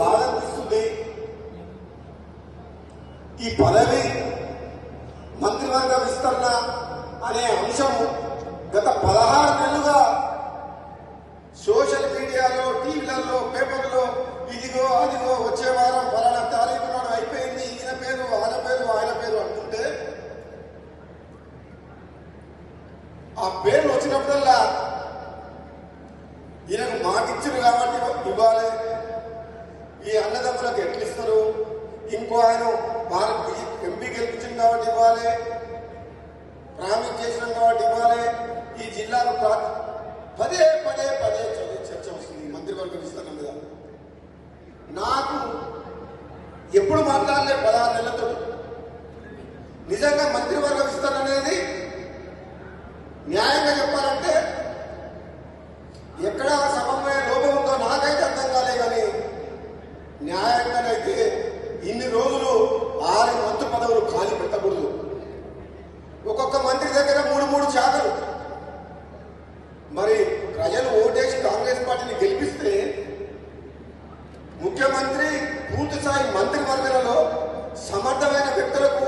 బాధ అనిపిస్తుంది. ఈ పదవి మంత్రివర్గ విస్తరణ అనే అంశం గత 16 నెలలుగా సోషల్ మీడియాలో, టీవీలలో, పేపర్లో ఇదిగో అదిగో వచ్చే వారం ఫలానా తారీఖు నాడు అయిపోయింది, ఈయన పేరు ఆయన పేరు అంటుంటే ఆ పేర్లు వచ్చినప్పుడల్లా ఈయనకు మాటిచ్చారు కాబట్టి ఇవ్వాలి, ఈ అన్నదమ్ములకు ఎట్లు ఇస్తారు, ఇంకో ఆయన ఎంపీ గెలిపించింది కాబట్టి ఇవ్వాలి, ప్రామిస్ చేసినాం కాబట్టి ఇవ్వాలి, ఈ జిల్లాలో పదే చర్చ వస్తుంది మంత్రివర్గ విస్తరణ మీద. నాకు ఎప్పుడు మాట్లాడలే 16 నెలలతో. నిజంగా మంత్రివర్గ విస్తరణ అనేది న్యాయంగా చెప్పాలంటే ఎక్కడ సమన్వయ లోపం ఉందో నాకైతే అర్థం కాలే, కానీ న్యాయంగానైతే ఇన్ని రోజులు 6 మంత్రి పదవులు ఖాళీ పెట్టకూడదు. ఒక్కొక్క మంత్రి దగ్గర 3 శాఖలు. మరి ప్రజలు ఓటేసి కాంగ్రెస్ పార్టీని గెలిపిస్తే ముఖ్యమంత్రి పూర్తి స్థాయి మంత్రివర్గంలో సమర్థమైన వ్యక్తులకు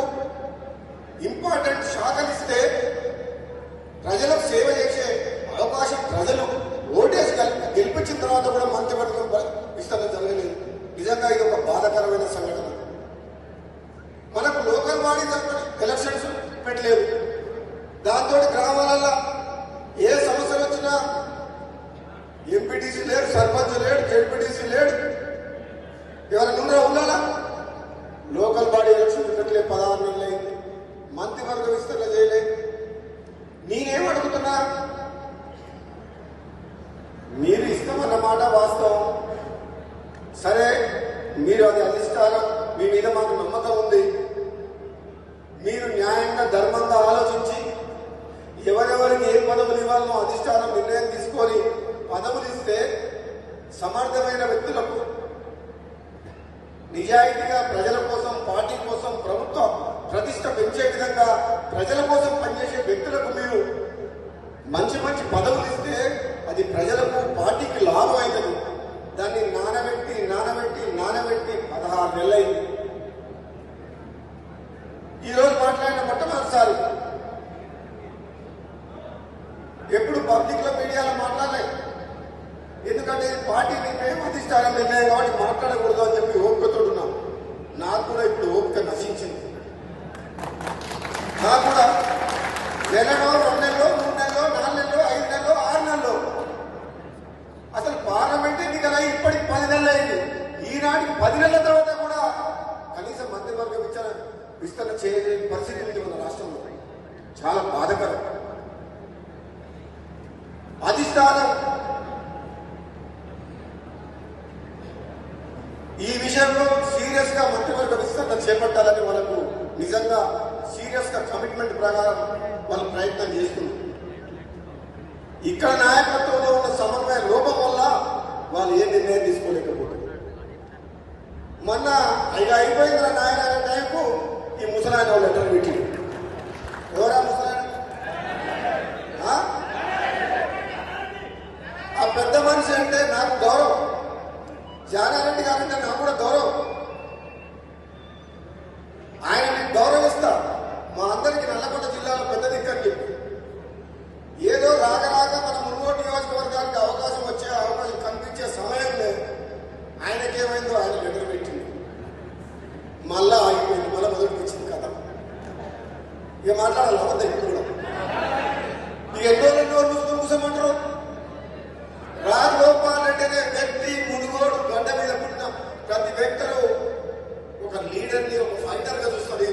ఇంపార్టెంట్ శాఖలు ఇస్తే ప్రజలకు సేవ చేసే అవకాశం ప్రజలు ఓటేసి గెలిపించిన తర్వాత కూడా మంత్రివర్గం విస్తరణ జరగలేదు. నిజంగా ఇది ఒక బాధాకరమైన సంఘటన. మనకు లోకల్ బాడీ ఎలక్షన్స్ పెట్టలేదు. దాంతో గ్రామాలలో ఏ సమస్యలు వచ్చినా ఎంపీటీసీ లేడు, సర్పంచ్ లేడు, జెడ్పీటీసీ లేడు, ఎవరికన్నా ఉండాలా? లోకల్ బాడీ ఎలక్షన్ పెట్టలే, 16 నెలలు అయింది. మంత్రివర్గ విస్తరణ చేయలే. నేనేం అడుగుతున్నా, మీరు ఇష్టమన్నమాట వాస్తవం. సరే, మీరు అది అధిష్టానం, మీ మీద మాకు నమ్మకం ఉంది. మీరు న్యాయంగా ధర్మంగా ఆలోచించి ఎవరెవరికి ఏ పదవులు ఇవ్వాలనో అధిష్టానం నిర్ణయం తీసుకొని పదవులు ఇస్తే సమర్థమైన వ్యక్తులకు నిజాయితీగా ప్రజల కోసం, పార్టీ కోసం, ప్రభుత్వ ప్రతిష్ట పెంచే విధంగా ప్రజల కోసం పనిచేసే వ్యక్తులకు మీరు మంచి పదవులు ఇస్తే అది ప్రజలకు, పార్టీకి లాభం అవుతుంది. దాన్ని నానబెట్టి 16 నెలలైంది. ఈరోజు మాట్లాడిన మొట్టమొదటిసారి. ఎప్పుడు పబ్లిక్ లో, మీడియాలో మాట్లాడలేదు. ఎందుకంటే పార్టీ నిర్ణయం, అధిష్టానం నిర్ణయం కాబట్టి మాట్లాడకూడదు అని చెప్పి ఓపికతోడున్నాం. నాకు కూడా ఇప్పుడు ఓపిక నశించింది. నాకు కూడా నెలలో, 2 నెలలో, 3 నెలలో, 4 నెలలో, 5 నెలలో, 6 నెలలో అసలు పార్లమెంట్ ఎన్నికలై ఇప్పటికి 10 నెలలు అయింది. ఈనాటికి 10 నెలల తర్వాత కూడా కనీసం మంత్రివర్గ విస్తరణ చేయలేని పరిస్థితి ఉంది మన రాష్ట్రంలో. చాలా బాధకరం. అధిష్టానం ఈ విషయంలో సీరియస్ గా మంత్రివర్గ విస్తరణ చేపట్టాలని వాళ్ళకు నిజంగా సీరియస్ గా కమిట్మెంట్ ప్రకారం వాళ్ళు ప్రయత్నం చేస్తున్నారు. ఇక్కడ నాయకత్వంలో ఉన్న సమన్వయ లోపం వల్ల వాళ్ళు ఏ నిర్ణయం తీసుకోలేకపోతున్నారు. మొన్న ఇక అయిపోయింది నాయన అనే టైంకు ఈ ముసలాయన వాళ్ళు లెటర్ పెట్టింది. ఎవరా ముసలాయన? ఆ పెద్ద మనిషి అంటే నాకు గౌరవం. జానారెడ్డి గారంటే నాకు కూడా గౌరవం. ఆయనని గౌరవిస్తా. మా అందరికి నల్లగొండ జిల్లాలో పెద్ద దిక్కని ఏదో రాక మన మునుగోడు నియోజకవర్గానికి అవకాశం కనిపించే సమయం లేదు. ఆయనకేమైందో ఆయన లెటర్ పెట్టింది. మళ్ళా ఆగిపోయింది. మళ్ళీ మొదటికి వచ్చింది కథ. ఇక మాట్లాడాలి అవద్ద ఇప్పుడు కూడా. ఇక ఎన్నో కూసమంటారు. రాజగోపాల్ రెడ్డి అనే వ్యక్తి మునుగోడు గడ్డ మీద పుట్టిన ప్రతి వ్యక్తులు ఒక లీడర్ని, ఒక ఫైటర్ గా చూస్తారు.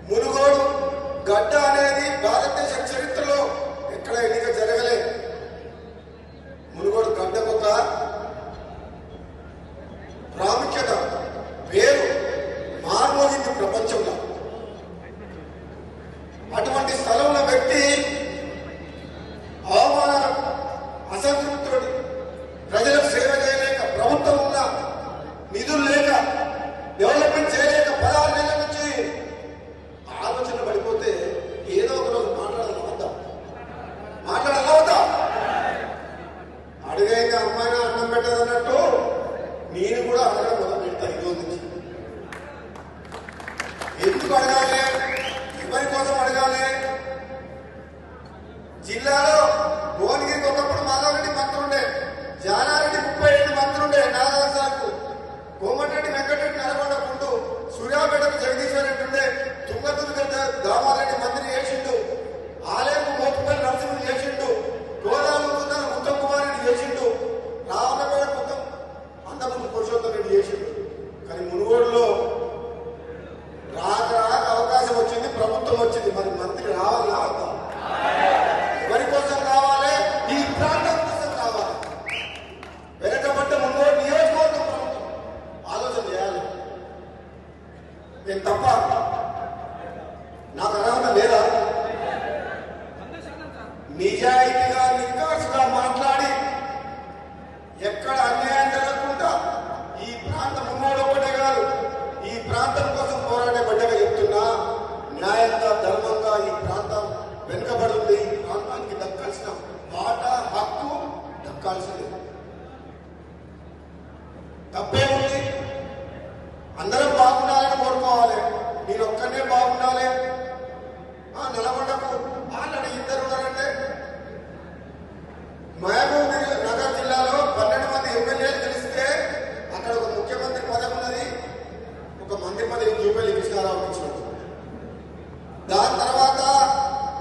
మునుగోడు గడ్డ అనేది భారతదేశ చరిత్రలో ఎక్కడ ఎన్నిక జరగలేదు. మునుగోడు గడ్డకు ఒక ప్రాముఖ్యత, పేరు మారుమోగింది ప్రపంచంలో. అటువంటి కోమటిరెడ్డి వెంకటరెడ్డి నల్గొండకుంటూ సూర్యాపేటకు జగదీశ్వర్ రెడ్డి ఉండే తుంగతుర్గ దామారెడ్డి మంత్రి చేసిండు, ఆలేరు మోతుపల్లి నరసింహుడు చేసిండు, గోదావరి ఉత్తమ్ కుమార్ రెడ్డి చేసిండు, రావణపేట ఉత్తమ్ అంతకుముందు పురుషోత్తం రెడ్డి చేసిండు. కానీ మునుగోడులో రాక అవకాశం వచ్చింది, ప్రభుత్వం వచ్చింది. మరి మంత్రి రావాలి రావద్దా? ఎవరి కోసం కావాలి? ఈ ప్రాంతం కోసం కావాలి. వెనకబడ్డ మునుగోడు నియోజకవర్గం ప్రభుత్వం ఆలోచన చేయాలి. నేను తప్ప నాకు అర్హత లేదా? నిజాయితీగా నికాసుగా మాట్లాడి ఎక్కడ అన్యాయం జరగకుండా ఈ ప్రాంతం మునుగోడు ఒకటే కాదు, ఈ ప్రాంతం కోసం పోరాడే బిడ్డగా చెప్తున్నా, న్యాయంగా ధర్మంగా ఈ ప్రాంతం వెనుకబడుతుంది. ఈ ప్రాంతానికి దక్కాల్సిన మాట హక్కు దక్కాల్సింది. తప్పేముంది? అందరం బాగుండాలని కోరుకోవాలి. నేను ఒక్కనే బాగుండాలి. నల్గొండకు ఆల్రెడీ ఇద్దరు ఉన్నారంటే మహబూబ్ నగర్ జిల్లాలో 12 మంది ఎమ్మెల్యేలు గెలిస్తే అక్కడ ఒక ముఖ్యమంత్రి పదవి ఉన్నది, ఒక మంత్రి పదవి జూపల్లి కృష్ణారావు ఇచ్చినట్టు. దాని తర్వాత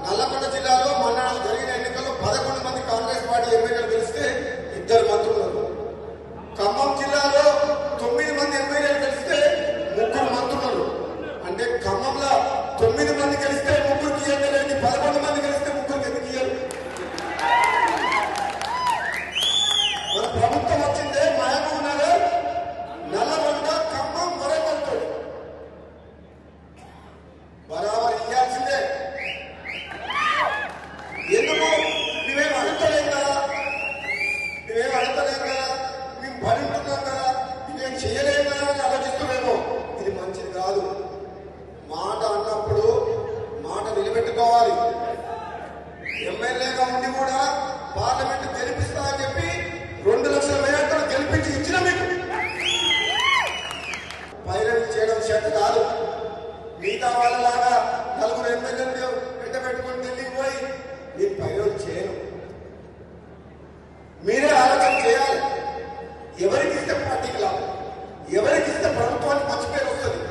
నల్లగొండ జిల్లాలో మొన్న జరిగిన ఎన్నికల్లో 11 మంది కాంగ్రెస్ పార్టీ ఎమ్మెల్యేలు గెలిస్తే 2 మంత్రులు. ఖమ్మం జిల్లాలో 9 మంది ఎమ్మెల్యేలు గెలిస్తే 3 మంత్రులు. అంటే ఖమ్మంలో 9 మంది గెలిస్తే 3కి ఎమ్మెల్యేని, 11 మంది గెలిస్తే 3కి ఎందుకు ఇయ్యారు? మన ప్రభుత్వం వచ్చిందే మహబూబ్ నగర్, నల్లగొండ, ఖమ్మం, వరంగల్తో. బరాబర్ ఇయ్యాల్సిందే. ఎందుకు? మేమేం అడుగుతలేం కదా, మేము పని ఉంటున్నాం కదా, మేమేం చేయలేం కదా అని ఆలోచిస్తున్నామో. ఇది మంచిది కాదు. మాట అన్నప్పుడు మాట నిలబెట్టుకోవాలి. ఎమ్మెల్యేగా ఉండి కూడా పార్లమెంట్ గెలిపిస్తా అని చెప్పి 2 లక్షల మేయర్లను గెలిపించి ఇచ్చిన మీకు పైరవి చేయడం చేత కాదు. మిగతా వాళ్ళలాగా 4 ఎమ్మెల్యేలు వెంట పెట్టుకుని ఢిల్లీకి పోయి మీరు పైరవి చేయను. మీరే ఆలోచన చేయాలి. ఎవరికి ఇస్తే పార్టీకి లాభం, ఎవరికి ఇస్తే ప్రభుత్వానికి మంచి పేరు వస్తుంది,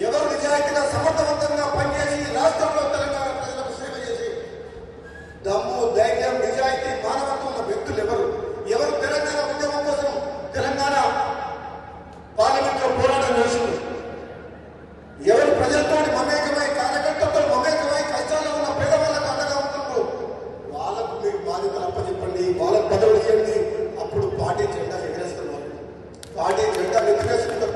ఎవరు నిజాయితీగా సమర్థవంతంగా పనిచేసి రాష్ట్రంలో తెలంగాణ ప్రజలకు సేవ చేసి దమ్ము, ధైర్యం, నిజాయితీ, మానవత్వం ఉన్న వ్యక్తులు ఎవరు తెలంగాణ ఉద్యమం కోసం తెలంగాణ పార్లమెంట్ లో పోరాటం చేసింది, ఎవరు ప్రజలతో మమేకమై, కార్యకర్తలతో మమేకమై కష్టాల్లో ఉన్న పేదవాళ్ళకు అండగా ఉంటున్నారు, వాళ్ళకు మీరు బాధ్యతలు అప్పచెప్పండి, వాళ్ళకు పదవులు ఇవ్వండి. అప్పుడు పార్టీ జెండా ఎగరేస్తున్నారు. పార్టీ జెండా ఎగరేస్తున్నారు.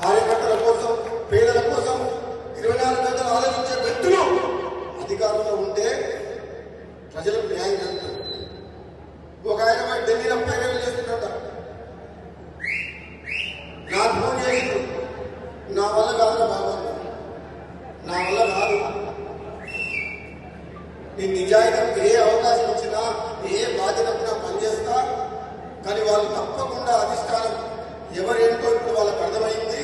కార్యకర్తల కోసం, పేదల కోసం 24 గంటలు ఆలోచించే వ్యక్తులు అధికారంలో ఉంటే ప్రజలకు న్యాయం జరుగుతుంది. ఒక ఆయన ఢిల్లీలో పైరవి చేస్తుంట, నా ఫోన్ చేసి నా వల్ల కాదు బాబా, నా వల్ల కాదు. నీ నిజాయితీకి ఏ అవకాశం వచ్చినా, ఏ బాధ్యతగా పనిచేస్తా. కానీ వాళ్ళు తప్పకుండా అధిష్టానం ఎవరేంటో ఇప్పుడు వాళ్ళకి అర్థమైంది.